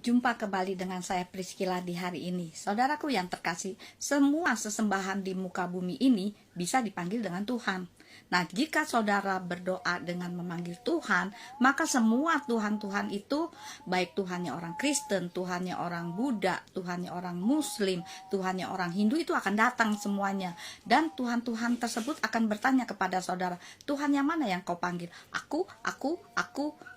Jumpa kembali dengan saya Priscilla di hari ini. Saudaraku yang terkasih, semua sesembahan di muka bumi ini bisa dipanggil dengan Tuhan. Nah, jika saudara berdoa dengan memanggil Tuhan, maka semua Tuhan-Tuhan itu, baik Tuhannya orang Kristen, Tuhannya orang Buddha, Tuhannya orang Muslim, Tuhannya orang Hindu, itu akan datang semuanya. Dan Tuhan-Tuhan tersebut akan bertanya kepada saudara, Tuhan yang mana yang kau panggil? Aku.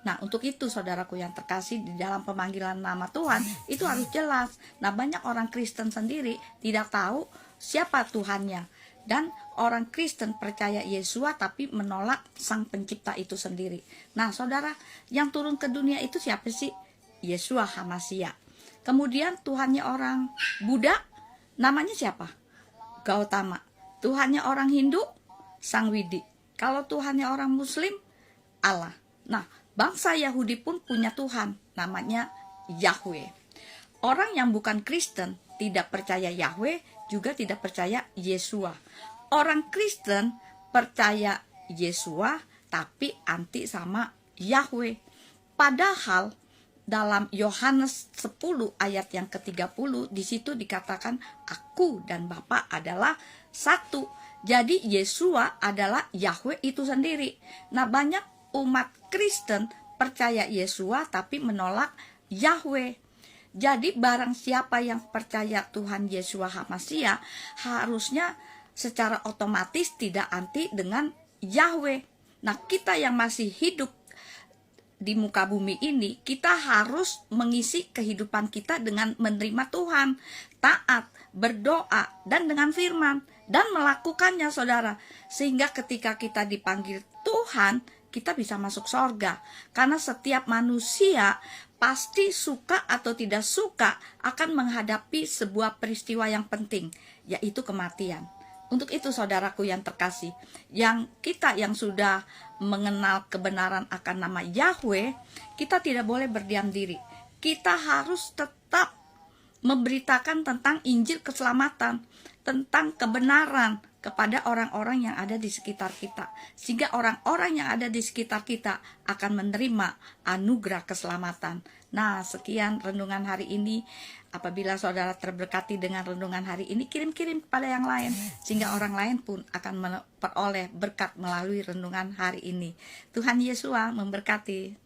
Nah, untuk itu saudaraku yang terkasih, di dalam pemanggilan nama Tuhan itu harus jelas. Nah, banyak orang Kristen sendiri tidak tahu siapa Tuhannya. Dan orang Kristen percaya Yesua tapi menolak Sang Pencipta itu sendiri. Nah, saudara, yang turun ke dunia itu siapa sih? Yesua HaMashiach. Kemudian Tuhannya orang Buddha, namanya siapa? Gautama. Tuhannya orang Hindu, Sang Widi. Kalau Tuhannya orang Muslim, Allah. Nah, bangsa Yahudi pun punya Tuhan, namanya Yahweh. Orang yang bukan Kristen tidak percaya Yahweh, juga tidak percaya Yesua. Orang Kristen percaya Yesua, tapi anti sama Yahweh. Padahal dalam Yohanes 10 ayat yang ke-30, di situ dikatakan aku dan Bapa adalah satu. Jadi Yesua adalah Yahweh itu sendiri. Nah, banyak umat Kristen percaya Yesua tapi menolak Yahweh. Jadi barang siapa yang percaya Tuhan Yesua HaMashiach, harusnya secara otomatis tidak anti dengan Yahweh. Nah, kita yang masih hidup di muka bumi ini, kita harus mengisi kehidupan kita dengan menerima Tuhan, taat, berdoa, dan dengan firman, dan melakukannya, saudara. Sehingga ketika kita dipanggil Tuhan, kita bisa masuk sorga. Karena setiap manusia pasti suka atau tidak suka akan menghadapi sebuah peristiwa yang penting, yaitu kematian. Untuk itu saudaraku yang terkasih, yang kita yang sudah mengenal kebenaran akan nama Yahweh, kita tidak boleh berdiam diri. Kita harus tetap memberitakan tentang Injil keselamatan, tentang kebenaran kepada orang-orang yang ada di sekitar kita, sehingga orang-orang yang ada di sekitar kita akan menerima anugerah keselamatan. Nah, sekian renungan hari ini. Apabila saudara terberkati dengan renungan hari ini, kirim-kirim kepada yang lain, sehingga orang lain pun akan memperoleh berkat melalui renungan hari ini. Tuhan Yesus memberkati.